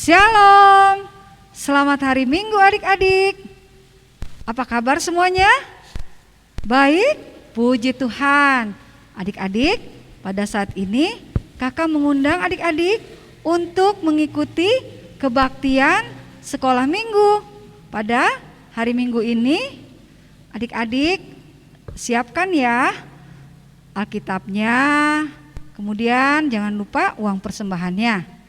Shalom, selamat hari Minggu adik-adik. Apa kabar semuanya? Baik, puji Tuhan. Adik-adik, pada saat ini kakak mengundang adik-adik untuk mengikuti kebaktian sekolah minggu. Pada hari Minggu ini, adik-adik siapkan ya Alkitabnya, kemudian jangan lupa uang persembahannya.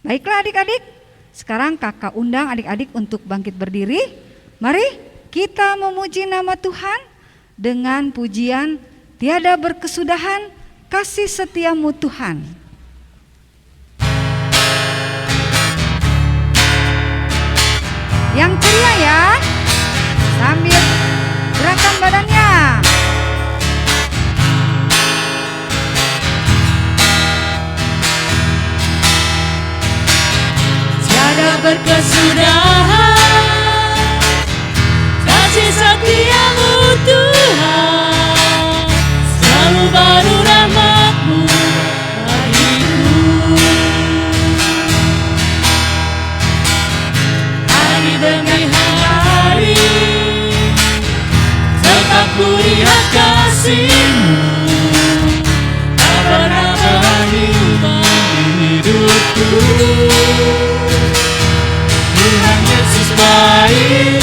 Baiklah adik-adik, sekarang kakak undang adik-adik untuk bangkit berdiri. Mari kita memuji nama Tuhan dengan pujian tiada berkesudahan, kasih setiamu Tuhan. Yang ceria ya, sambil gerakan badannya. Tiada berkesudahan, kasih setiamu Tuhan, selalu baru rahmat-Mu bagiku. Hari demi hari, tetap ku lihat kasih-Mu, tak pernah berubah di hidupku. Tuhan Yesus baik,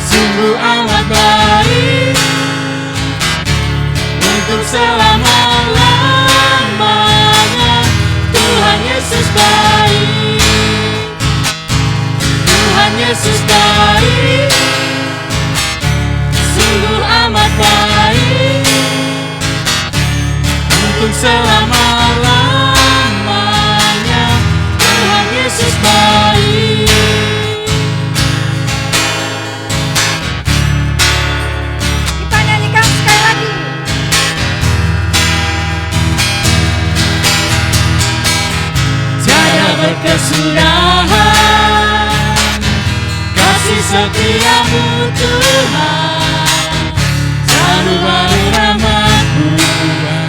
sungguh amat baik, untuk selama-lamanya. Tuhan Yesus baik, Tuhan Yesus baik, sungguh amat baik, untuk selama-lamanya. Yesus baik. Kita nyanyikan sekali lagi. Tiada berkesudahan, kasih setiamu Tuhan, selalu baru rahmat-Mu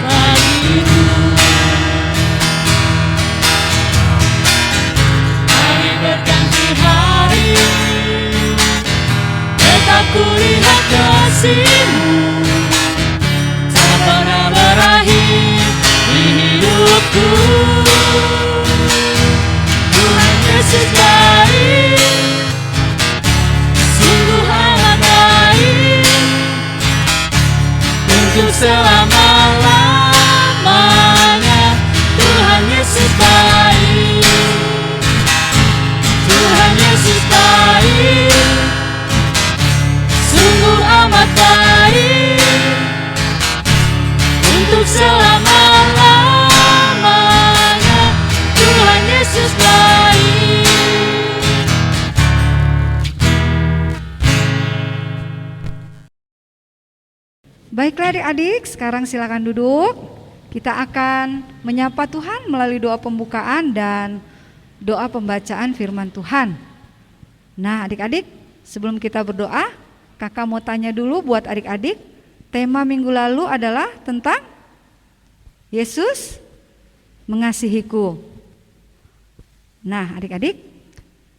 bagiku. Berganti hari, tetap ku lihat kasih-Mu, tak pernah berakhir di hidupku. Tuhan Yesus baik, sungguh amat baik, untuk selama-lamanya. Tuhan Yesus baik, Tuhan Yesus baik, sungguh amat baik, untuk selama-lamanya. Tuhan Yesus baik. Baiklah adik-adik, sekarang silakan duduk. Kita akan menyapa Tuhan melalui doa pembukaan dan doa pembacaan firman Tuhan. Nah adik-adik, sebelum kita berdoa, kakak mau tanya dulu buat adik-adik. Tema minggu lalu adalah tentang Yesus mengasihiku. Nah adik-adik,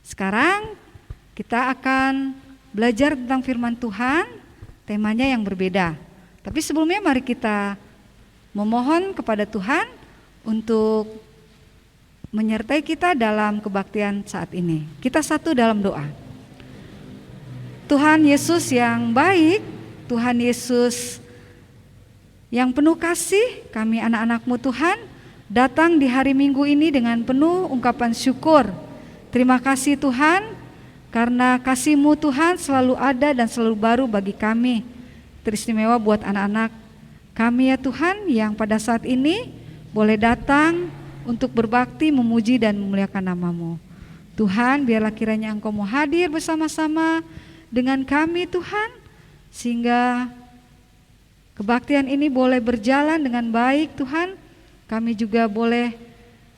sekarang kita akan belajar tentang firman Tuhan. Temanya yang berbeda. Tapi sebelumnya mari kita memohon kepada Tuhan untuk menyertai kita dalam kebaktian saat ini. Kita satu dalam doa. Tuhan Yesus yang baik, Tuhan Yesus yang penuh kasih, kami anak-anak-Mu Tuhan datang di hari Minggu ini dengan penuh ungkapan syukur. Terima kasih Tuhan, karena kasih-Mu Tuhan selalu ada dan selalu baru bagi kami. Teristimewa buat anak-anak kami ya Tuhan, yang pada saat ini boleh datang untuk berbakti, memuji dan memuliakan nama-Mu. Tuhan, biarlah kiranya Engkau mau hadir bersama-sama dengan kami Tuhan, sehingga kebaktian ini boleh berjalan dengan baik Tuhan. Kami juga boleh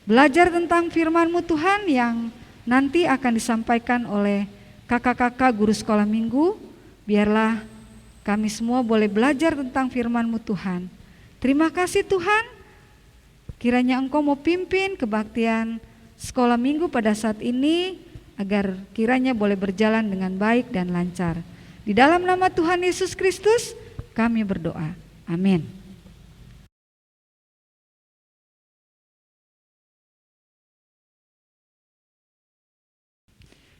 belajar tentang firman-Mu Tuhan yang nanti akan disampaikan oleh kakak-kakak guru sekolah minggu. Biarlah kami semua boleh belajar tentang firman-Mu Tuhan. Terima kasih Tuhan. kiranya Engkau mau pimpin kebaktian sekolah minggu pada saat ini, agar kiranya boleh berjalan dengan baik dan lancar. Di dalam nama Tuhan Yesus Kristus kami berdoa. Amin.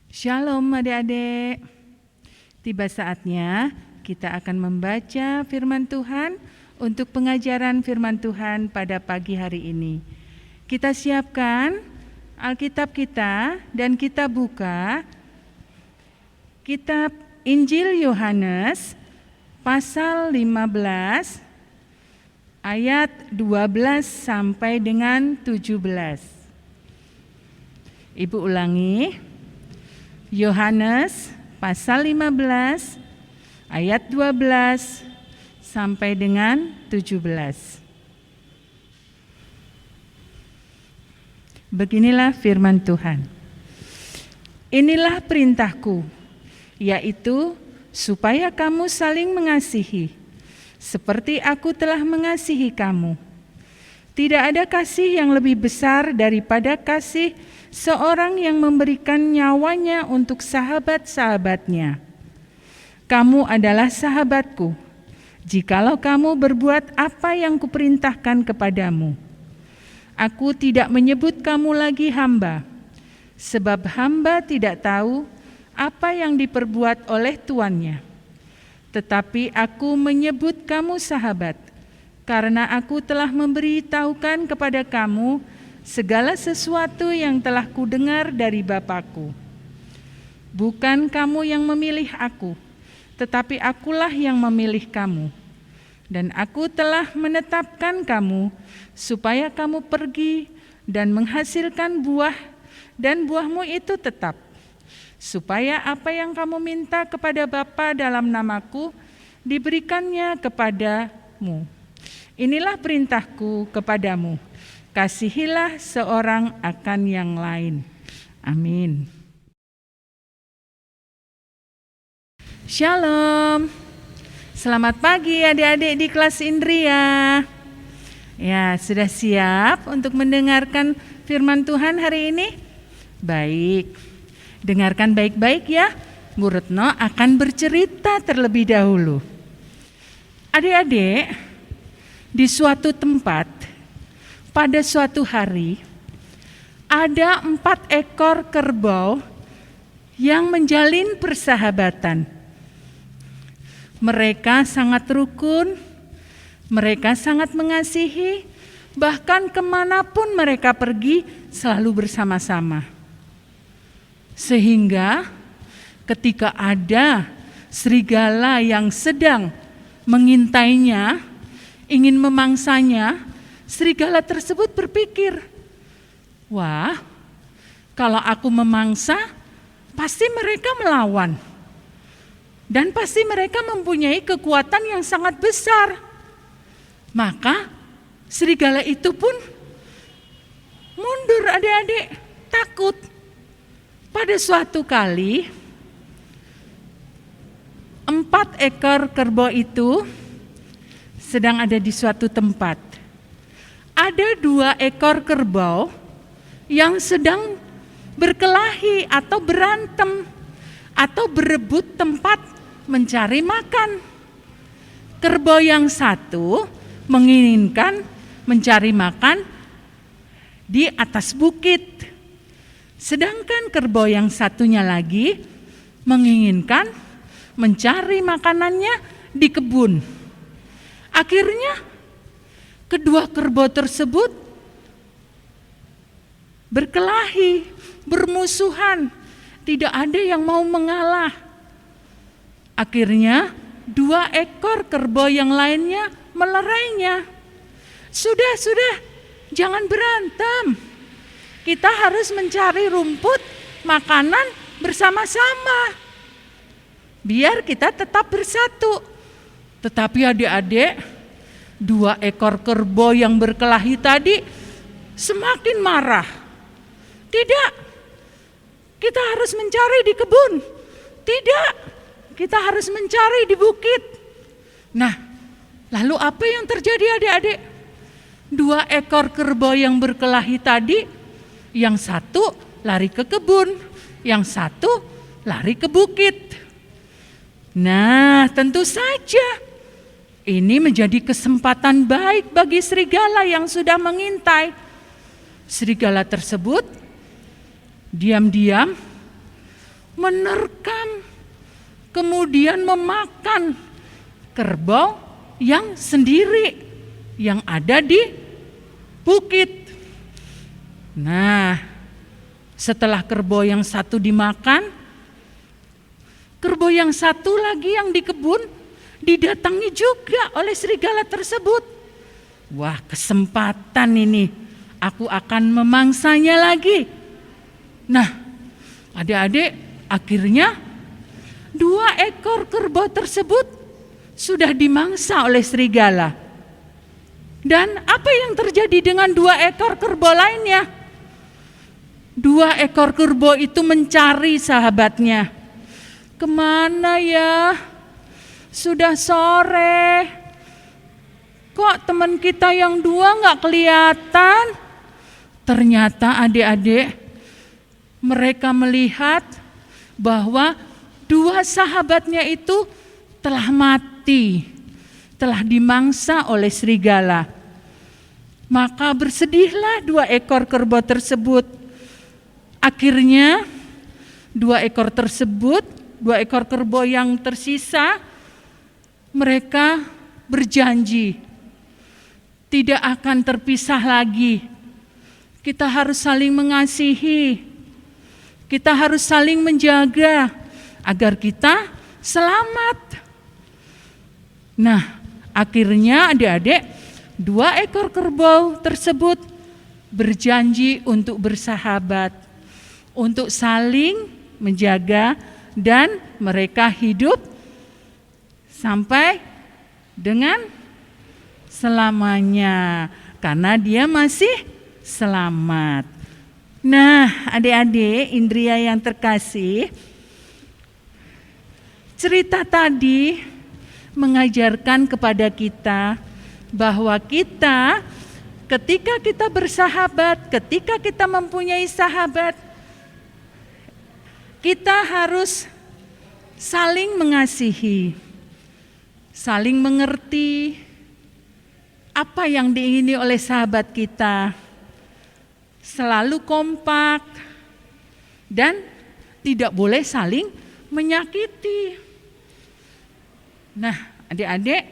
Shalom adik-adik. Tiba saatnya kita akan membaca firman Tuhan untuk pengajaran firman Tuhan pada pagi hari ini. Kita siapkan Alkitab kita dan kita buka kitab Injil Yohanes pasal 15 ayat 12 sampai dengan 17. Ibu ulangi, Yohanes pasal 15 ayat 12 sampai dengan 17. Beginilah firman Tuhan. Inilah perintahku, yaitu supaya kamu saling mengasihi, seperti aku telah mengasihi kamu. Tidak ada kasih yang lebih besar daripada kasih seorang yang memberikan nyawanya untuk sahabat-sahabatnya. Kamu adalah sahabatku, jikalau kamu berbuat apa yang kuperintahkan kepadamu. Aku tidak menyebut kamu lagi hamba, sebab hamba tidak tahu apa yang diperbuat oleh tuannya. Tetapi aku menyebut kamu sahabat, karena aku telah memberitahukan kepada kamu segala sesuatu yang telah kudengar dari Bapa-Ku. Bukan kamu yang memilih aku, tetapi akulah yang memilih kamu. Dan aku telah menetapkan kamu supaya kamu pergi dan menghasilkan buah, dan buahmu itu tetap, supaya apa yang kamu minta kepada Bapa dalam namaku diberikannya kepadamu. Inilah perintahku kepadamu, kasihilah seorang akan yang lain. Amin. Shalom. Selamat pagi adik-adik di kelas Indria. Ya, sudah siap untuk mendengarkan firman Tuhan hari ini? Baik. Dengarkan baik-baik ya. Bu Retno akan bercerita terlebih dahulu. Adik-adik, di suatu tempat, pada suatu hari, ada 4 ekor kerbau yang menjalin persahabatan. Mereka sangat rukun, mereka sangat mengasihi, bahkan kemanapun mereka pergi selalu bersama-sama. Sehingga ketika ada serigala yang sedang mengintainya, ingin memangsanya, serigala tersebut berpikir, wah, kalau aku memangsa, pasti mereka melawan. Dan pasti mereka mempunyai kekuatan yang sangat besar. Maka serigala itu pun mundur adik-adik, takut. Pada suatu kali, 4 ekor kerbau itu sedang ada di suatu tempat. Ada 2 ekor kerbau yang sedang berkelahi atau berantem atau berebut tempat mencari makan. Kerbau yang satu menginginkan mencari makan di atas bukit, sedangkan kerbau yang satunya lagi menginginkan mencari makanannya di kebun. Akhirnya kedua kerbau tersebut berkelahi, bermusuhan, tidak ada yang mau mengalah. Akhirnya 2 ekor kerbau yang lainnya melerainya. Sudah, jangan berantem. Kita harus mencari rumput, makanan bersama-sama, biar kita tetap bersatu. Tetapi adik-adik, 2 ekor kerbau yang berkelahi tadi semakin marah. Tidak, kita harus mencari di kebun. Tidak, kita harus mencari di bukit. Nah, lalu apa yang terjadi adik-adik? 2 ekor kerbau yang berkelahi tadi, yang satu lari ke kebun, yang satu lari ke bukit. Nah, tentu saja ini menjadi kesempatan baik bagi serigala yang sudah mengintai. Serigala tersebut diam-diam menerkam, kemudian memakan kerbau yang sendiri yang ada di bukit. Nah, setelah kerbau yang satu dimakan, kerbau yang satu lagi yang di kebun didatangi juga oleh serigala tersebut. Wah, kesempatan ini, aku akan memangsanya lagi. Nah, adik-adik, akhirnya 2 ekor kerbau tersebut sudah dimangsa oleh serigala. Dan apa yang terjadi dengan 2 ekor kerbau lainnya? 2 ekor kerbau itu mencari sahabatnya. Kemana ya? Sudah sore. Kok teman kita yang 2 gak kelihatan? Ternyata adik-adik, mereka melihat bahwa 2 sahabatnya itu telah mati, telah dimangsa oleh serigala. Maka bersedihlah 2 ekor kerbau tersebut. Akhirnya 2 ekor tersebut, 2 ekor kerbau yang tersisa, mereka berjanji tidak akan terpisah lagi. Kita harus saling mengasihi, kita harus saling menjaga agar kita selamat. Nah, akhirnya adik-adik, 2 ekor kerbau tersebut berjanji untuk bersahabat, untuk saling menjaga, dan mereka hidup sampai dengan selamanya karena dia masih selamat. Nah, adik-adik Indria yang terkasih, cerita tadi mengajarkan kepada kita bahwa kita ketika kita bersahabat, ketika kita mempunyai sahabat, kita harus saling mengasihi, saling mengerti apa yang diingini oleh sahabat kita, selalu kompak, dan tidak boleh saling menyakiti. Nah, adik-adik,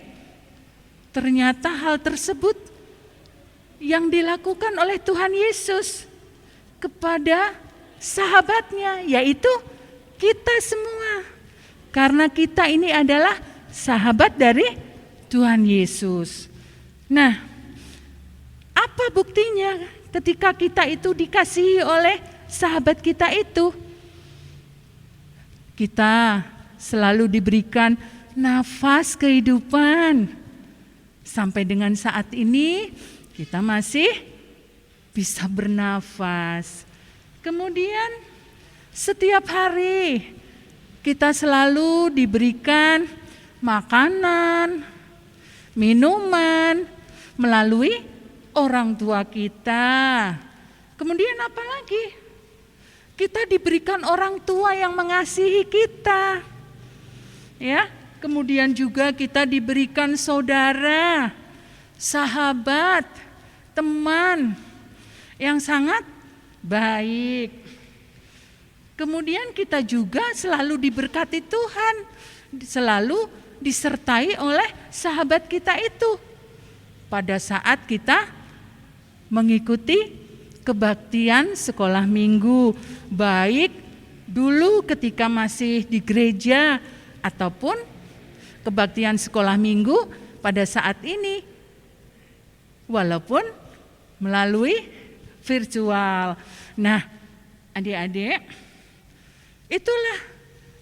ternyata hal tersebut yang dilakukan oleh Tuhan Yesus kepada sahabatnya, yaitu kita semua. Karena kita ini adalah sahabat dari Tuhan Yesus. Nah, apa buktinya ketika kita itu dikasihi oleh sahabat kita itu? Kita selalu diberikan nafas kehidupan. Sampai dengan saat ini kita masih bisa bernafas. Kemudian setiap hari kita selalu diberikan makanan, minuman melalui orang tua kita. Kemudian apa lagi? Kita diberikan orang tua yang mengasihi kita. Ya, kemudian juga kita diberikan saudara, sahabat, teman yang sangat baik. Kemudian kita juga selalu diberkati Tuhan, selalu disertai oleh sahabat kita itu pada saat kita mengikuti kebaktian sekolah minggu, baik dulu ketika masih di gereja ataupun kebaktian sekolah minggu pada saat ini, walaupun melalui virtual. Nah, adik-adik, itulah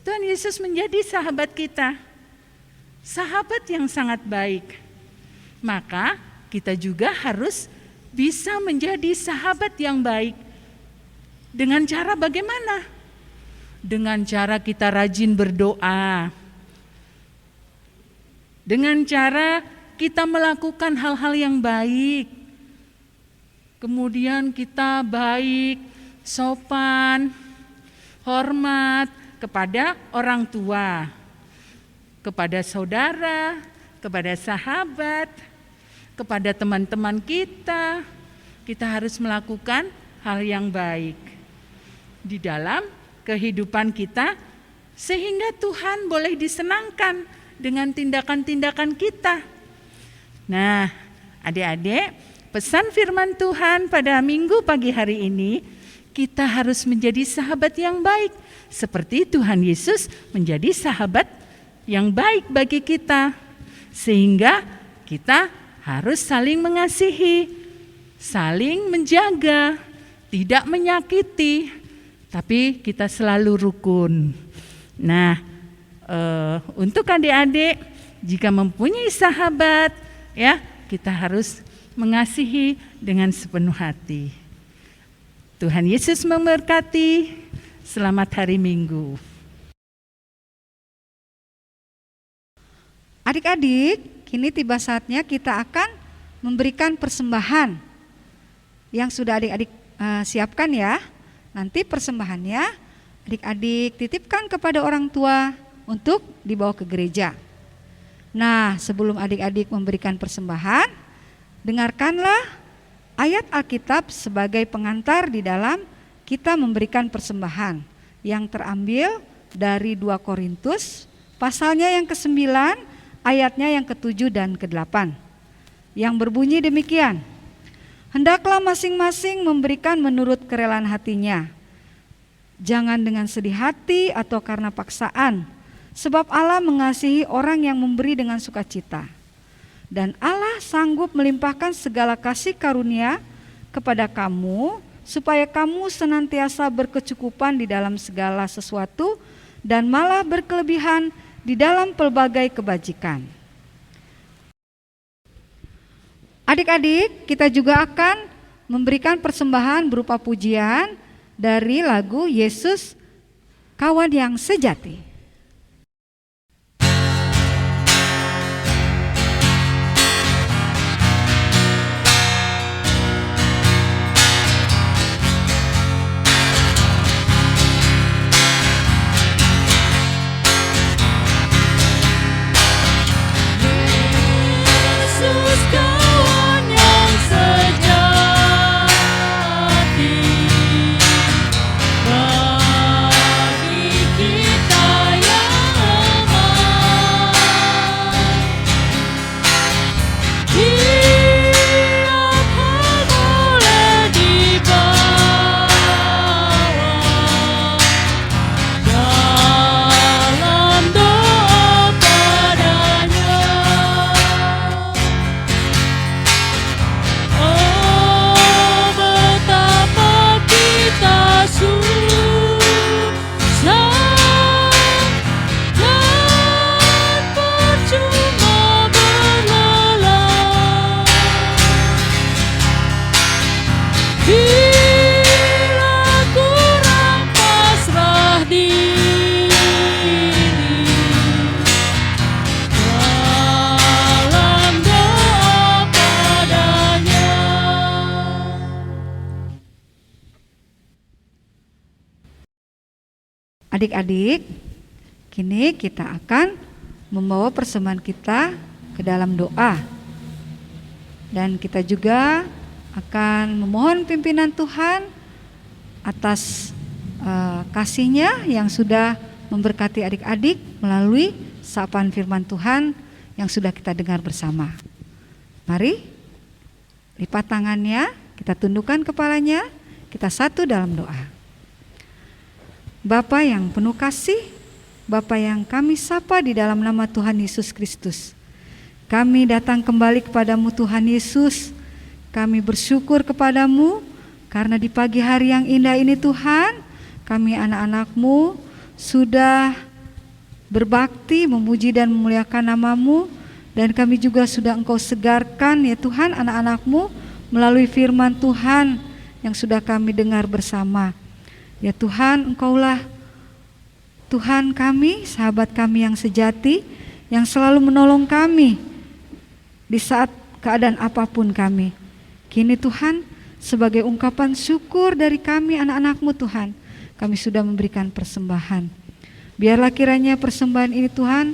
Tuhan Yesus menjadi sahabat kita, sahabat yang sangat baik. Maka kita juga harus bisa menjadi sahabat yang baik. Dengan cara bagaimana? Dengan cara kita rajin berdoa, dengan cara kita melakukan hal-hal yang baik, kemudian kita baik, sopan, hormat kepada orang tua, kepada saudara, kepada sahabat, kepada teman-teman kita. Kita harus melakukan hal yang baik di dalam kehidupan kita, sehingga Tuhan boleh disenangkan dengan tindakan-tindakan kita. Nah, adik-adik, pesan firman Tuhan pada minggu pagi hari ini, kita harus menjadi sahabat yang baik, seperti Tuhan Yesus menjadi sahabat yang baik bagi kita. Sehingga kita harus saling mengasihi, saling menjaga, tidak menyakiti, tapi kita selalu rukun. Nah, untuk adik-adik, jika mempunyai sahabat, ya, kita harus mengasihi dengan sepenuh hati. Tuhan Yesus memberkati. Selamat hari Minggu. Adik-adik, kini tiba saatnya kita akan memberikan persembahan yang sudah adik-adik siapkan ya. Nanti persembahannya adik-adik titipkan kepada orang tua untuk dibawa ke gereja. Nah, sebelum adik-adik memberikan persembahan, dengarkanlah ayat Alkitab sebagai pengantar di dalam kita memberikan persembahan yang terambil dari 2 Korintus pasalnya yang ke-9, ayatnya yang ke-7 dan ke-8, yang berbunyi demikian: hendaklah masing-masing memberikan menurut kerelaan hatinya, jangan dengan sedih hati atau karena paksaan, sebab Allah mengasihi orang yang memberi dengan sukacita. Dan Allah sanggup melimpahkan segala kasih karunia kepada kamu, supaya kamu senantiasa berkecukupan di dalam segala sesuatu dan malah berkelebihan di dalam pelbagai kebajikan. Adik-adik, kita juga akan memberikan persembahan berupa pujian dari lagu Yesus Kawan yang Sejati. Yesus kawan yang sejati, bagi kita yang lemah. Tiap hal boleh dibawa dalam doa padanya. Oh, betapa kita susah dan percuma berlelah bila kurang pasrah diri dalam doa padanya. Adik-adik, kini kita akan membawa persembahan kita ke dalam doa. Dan kita juga akan memohon pimpinan Tuhan atas kasih-Nya yang sudah memberkati adik-adik melalui sapaan firman Tuhan yang sudah kita dengar bersama. Mari lipat tangannya, kita tundukkan kepalanya, kita satu dalam doa. Bapa yang penuh kasih, Bapa yang kami sapa di dalam nama Tuhan Yesus Kristus, kami datang kembali kepadamu Tuhan Yesus. Kami bersyukur kepadamu karena di pagi hari yang indah ini Tuhan, kami anak-anak-Mu sudah berbakti, memuji dan memuliakan nama-Mu. Dan kami juga sudah Engkau segarkan ya Tuhan anak-anak-Mu melalui firman Tuhan yang sudah kami dengar bersama. Ya Tuhan, Engkaulah Tuhan kami, sahabat kami yang sejati, yang selalu menolong kami di saat keadaan apapun kami. Kini Tuhan, sebagai ungkapan syukur dari kami anak-anak-Mu Tuhan, kami sudah memberikan persembahan. Biarlah kiranya persembahan ini Tuhan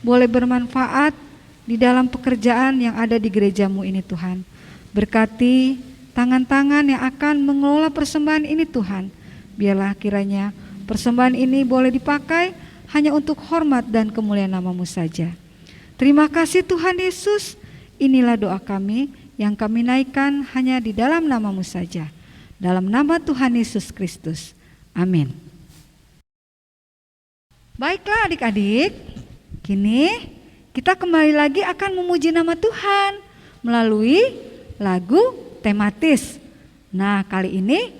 boleh bermanfaat di dalam pekerjaan yang ada di gereja-Mu ini Tuhan. Berkati tangan-tangan yang akan mengelola persembahan ini Tuhan. Biarlah kiranya persembahan ini boleh dipakai hanya untuk hormat dan kemuliaan nama-Mu saja. Terima kasih Tuhan Yesus. Inilah doa kami yang kami naikkan hanya di dalam nama-Mu saja. Dalam nama Tuhan Yesus Kristus. Amin. Baiklah adik-adik, kini kita kembali lagi akan memuji nama Tuhan melalui lagu tematis. Nah, kali ini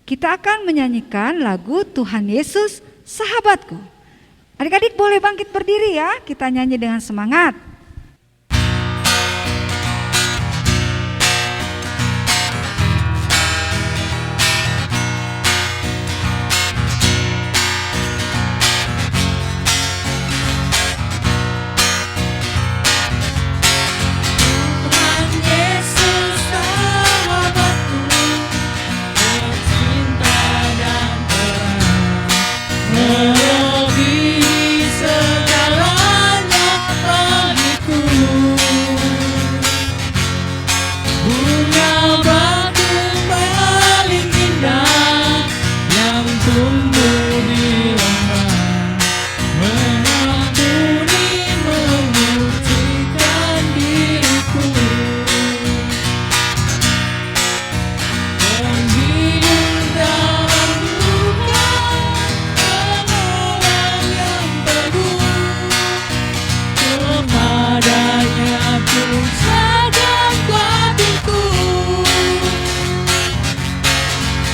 kita akan menyanyikan lagu Tuhan Yesus Sahabatku. Adik-adik boleh bangkit berdiri ya, kita nyanyi dengan semangat. Melebihi segalanya bagiku, bunga batu paling indah yang tumbuh di lembah, mengampuni mengucikan diriku, menghidup dalam duka. Kepadanya ku sadar hatiku,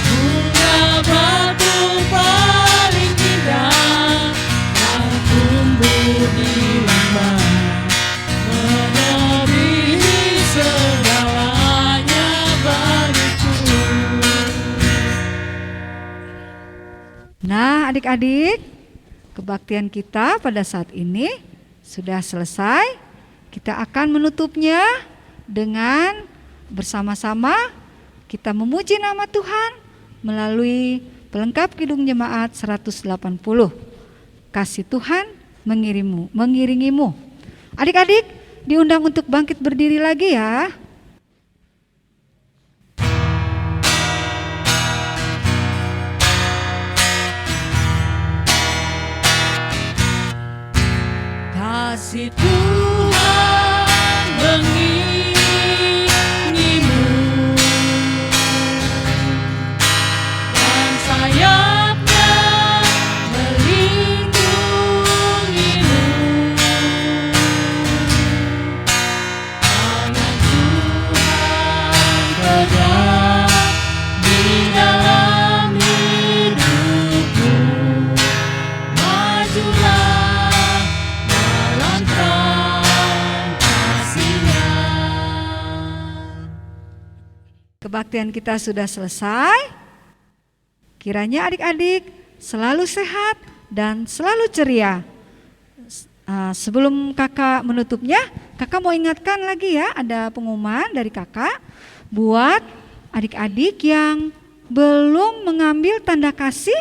bunga batu paling indah yang tumbuh di lembah, melebihi segalanya bagiku. Nah adik-adik, kebaktian kita pada saat ini sudah selesai. Kita akan menutupnya dengan bersama-sama kita memuji nama Tuhan melalui pelengkap Kidung Jemaat 180. Kasih Tuhan mengiringimu. Adik-adik diundang untuk bangkit berdiri lagi ya. Kasih Tuhan mengiringimu dan sayapnya melindungimu. Tangan Tuhan tegak di dalam hidupmu. Majulah kasihnya. Kebaktian kita sudah selesai. Kiranya adik-adik selalu sehat dan selalu ceria. Sebelum kakak menutupnya, kakak mau ingatkan lagi ya, ada pengumuman dari kakak buat adik-adik yang belum mengambil tanda kasih.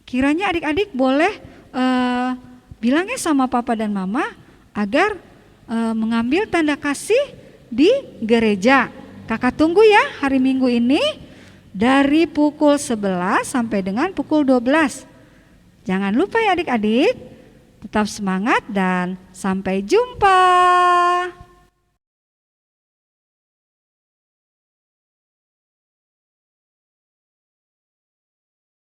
Kiranya adik-adik boleh bilangnya sama papa dan mama agar mengambil tanda kasih di gereja. Kakak tunggu ya hari Minggu ini dari pukul 11 sampai dengan pukul 12. Jangan lupa ya adik-adik, tetap semangat dan sampai jumpa.